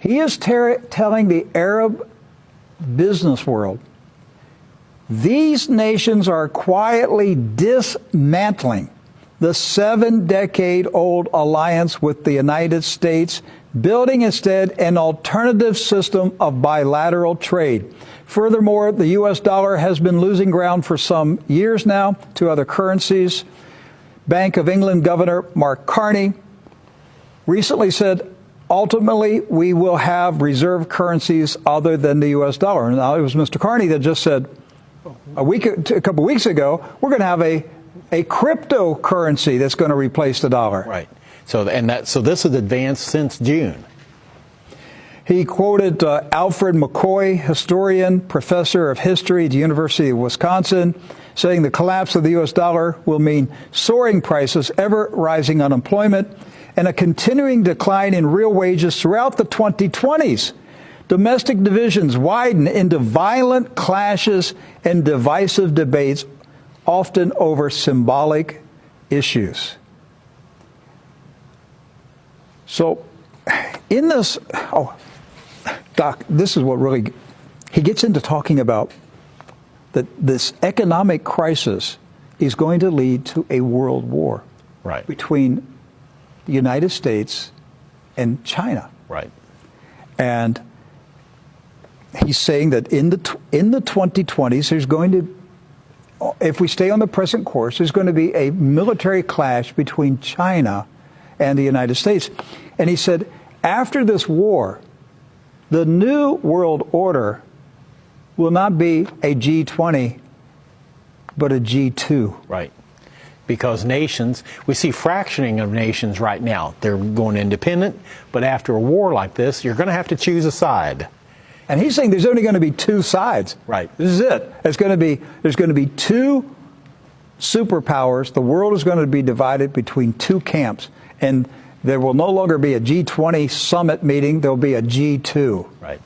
He is telling the Arab business world, these nations are quietly dismantling the 7-decade-old alliance with the United States, building instead an alternative system of bilateral trade. Furthermore, the U.S. dollar has been losing ground for some years now to other currencies. Bank of England Governor Mark Carney recently said, ultimately, we will have reserve currencies other than the U.S. dollar. And now it was Mr. Carney that just said a couple weeks ago, we're going to have a cryptocurrency that's going to replace the dollar. Right. So this is advanced since June. He quoted Alfred McCoy, historian, professor of history at the University of Wisconsin, saying the collapse of the U.S. dollar will mean soaring prices, ever rising unemployment, and a continuing decline in real wages throughout the 2020s. Domestic divisions widen into violent clashes and divisive debates, often over symbolic issues. So, in this, Doc, this is what really, he gets into talking about that this economic crisis is going to lead to a world war between the United States and China. Right. And he's saying that in the 2020s, there's going to, if we stay on the present course, there's going to be a military clash between China and the United States. And he said, after this war, the new world order will not be a G20, but a G2. Right. Because nations, we see fractioning of nations right now. They're going independent, but after a war like this, you're going to have to choose a side. And he's saying there's only going to be two sides. Right. This is it. There's going to be two superpowers. The world is going to be divided between two camps. And there will no longer be a G20 summit meeting. There'll be a G2. Right.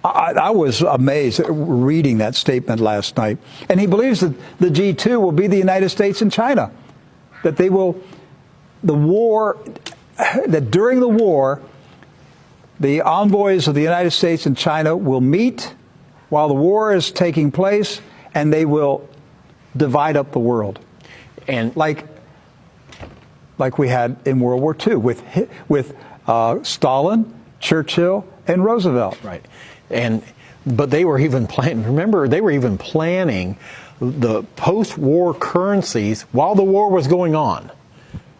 I was amazed reading that statement last night. And he believes that the G2 will be the United States and China. That they will, that during the war, the envoys of the United States and China will meet while the war is taking place, and they will divide up the world. And like we had in World War II with Stalin, Churchill, and Roosevelt. Right. But they were even planning, remember, they were even planning the post-war currencies while the war was going on.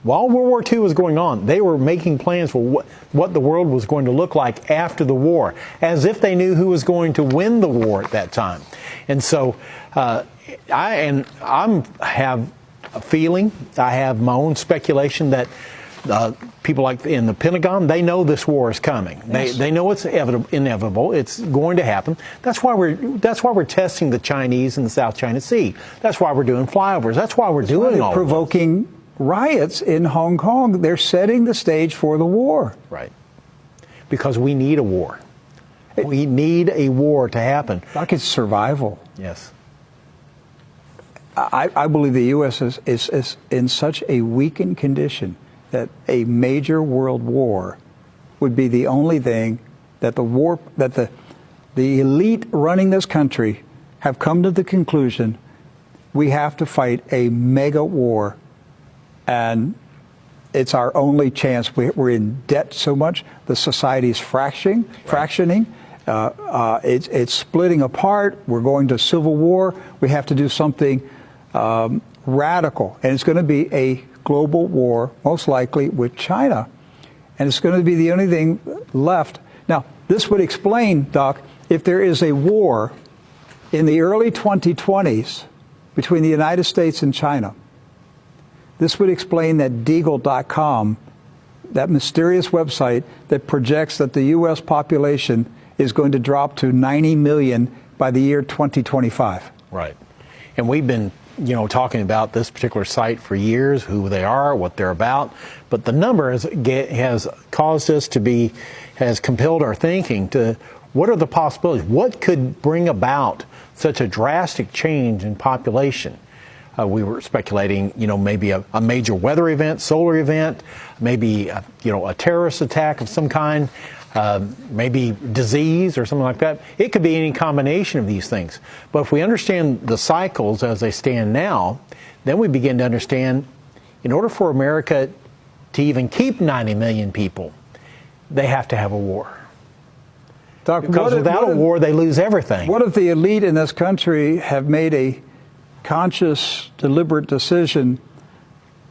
While World War II was going on, they were making plans for what the world was going to look like after the war, as if they knew who was going to win the war at that time. And so I have a feeling, I have my own speculation that people like in the Pentagon, they know this war is coming. Yes. They know it's inevitable. It's going to happen. That's why we're testing the Chinese in the South China Sea. That's why we're doing flyovers. That's why we're doing all provoking riots in Hong Kong. They're setting the stage for the war. Right. Because we need a war. We need a war to happen. Like it's survival. Yes. I believe the U.S. is in such a weakened condition that a major world war would be the only thing that the elite running this country have come to the conclusion we have to fight a mega war, and it's our only chance. We're in debt so much. The society's fractioning. It's splitting apart. We're going to civil war. We have to do something radical, and it's going to be a global war, most likely with China, and it's going to be the only thing left. Now, this would explain, Doc, if there is a war in the early 2020s between the United States and China, this would explain that Deagle.com, that mysterious website that projects that the U.S. population is going to drop to 90 million by the year 2025. Right. And we've been talking about this particular site for years, who they are, what they're about, but the number has caused us has compelled our thinking to what are the possibilities? What could bring about such a drastic change in population? We were speculating, maybe a major weather event, solar event, maybe, a terrorist attack of some kind. maybe disease or something like that. It could be any combination of these things. But if we understand the cycles as they stand now, then we begin to understand, in order for America to even keep 90 million people, they have to have a war. Doc, Because without a war, they lose everything. What if the elite in this country have made a conscious, deliberate decision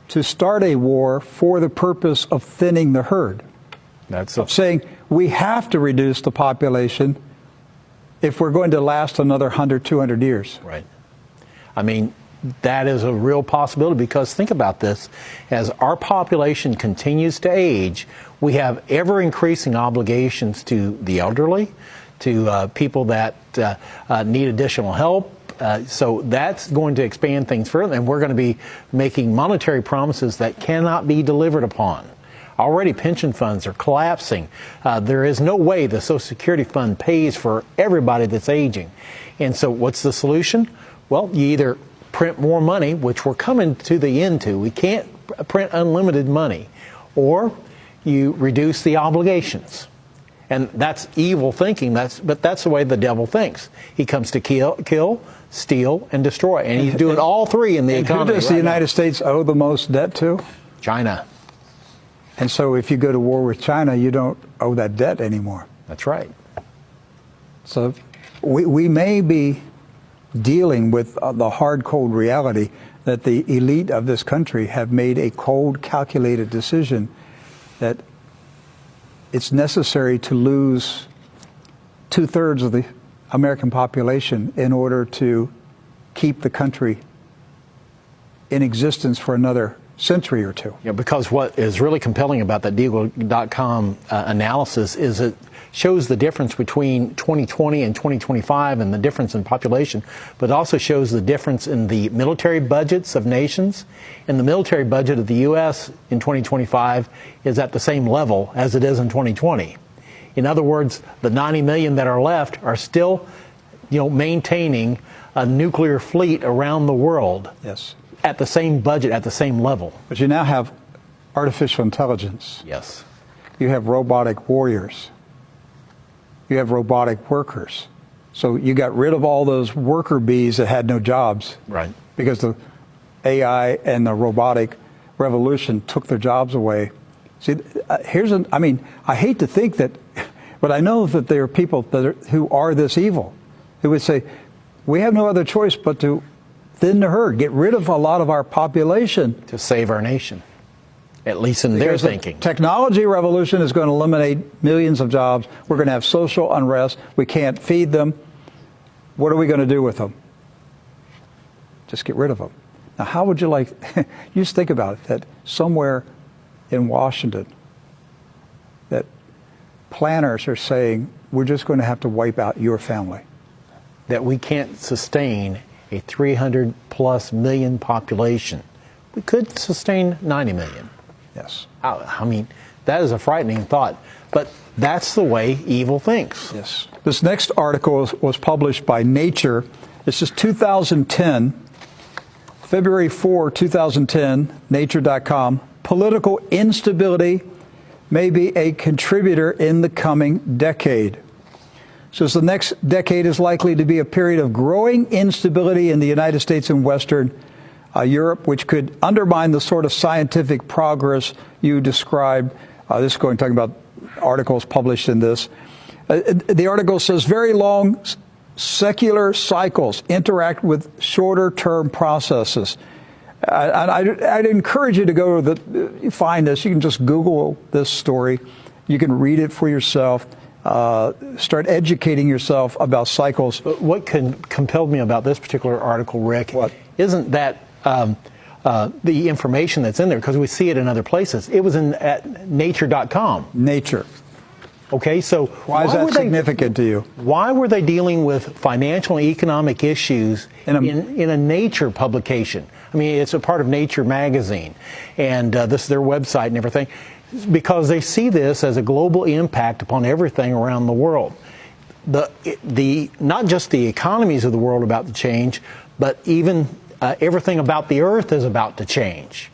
to start a war for the purpose of thinning the herd? That's Of saying we have to reduce the population if we're going to last another 100, 200 years. right. I mean, that is a real possibility, because think about this. As our population continues to age, we have ever increasing obligations to the elderly, to people that need additional help. So that's going to expand things further, and we're going to be making monetary promises that cannot be delivered upon. Already pension funds are collapsing. There is no way the Social Security fund pays for everybody that's aging. And so what's the solution? Well, you either print more money, which we're coming to the end to. We can't print unlimited money. Or you reduce the obligations. And that's evil thinking, but that's the way the devil thinks. He comes to kill, steal, and destroy. And he's doing all three in the economy. Who does the United States owe the most debt to? China. And so if you go to war with China, you don't owe that debt anymore. That's right. So we may be dealing with the hard, cold reality that the elite of this country have made a cold, calculated decision that it's necessary to lose 2/3 of the American population in order to keep the country in existence for another century or two. Yeah, because what is really compelling about that Deagle.com analysis is it shows the difference between 2020 and 2025 and the difference in population, but also shows the difference in the military budgets of nations. And the military budget of the U.S. in 2025 is at the same level as it is in 2020. In other words, the 90 million that are left are still, maintaining a nuclear fleet around the world. Yes. At the same budget, at the same level. But you now have artificial intelligence. Yes. You have robotic warriors. You have robotic workers. So you got rid of all those worker bees that had no jobs. Right. Because the AI and the robotic revolution took their jobs away. See, I hate to think that, but I know that there are people who are this evil, who would say, we have no other choice but to thin the herd, get rid of a lot of our population. To save our nation, at least in their thinking. The technology revolution is going to eliminate millions of jobs. We're going to have social unrest. We can't feed them. What are we going to do with them? Just get rid of them. Now, how would you like, you just think about it, that somewhere in Washington, that planners are saying, we're just going to have to wipe out your family. That we can't sustain a 300 plus million population. We could sustain 90 million. Yes. I mean, that is a frightening thought, but that's the way evil thinks. Yes. This next article was published by Nature. This is 2010, February 4, 2010, Nature.com. Political instability may be a contributor in the coming decade. Says the next decade is likely to be a period of growing instability in the United States and Western Europe, which could undermine the sort of scientific progress you described. This is talking about articles published in this. The article says very long secular cycles interact with shorter term processes. I'd encourage you to go to find this. You can just Google this story. You can read it for yourself. Start educating yourself about cycles. But what compelled me about this particular article, Rick, What? isn't that the information that's in there, because we see it in other places. It was at Nature.com. Nature. Okay, so Why is that significant to you? Why were they dealing with financial and economic issues in a Nature publication? I mean, it's a part of Nature magazine, and this is their website and everything, because they see this as a global impact upon everything around the world. Not just the economies of the world about to change, but even everything about the earth is about to change.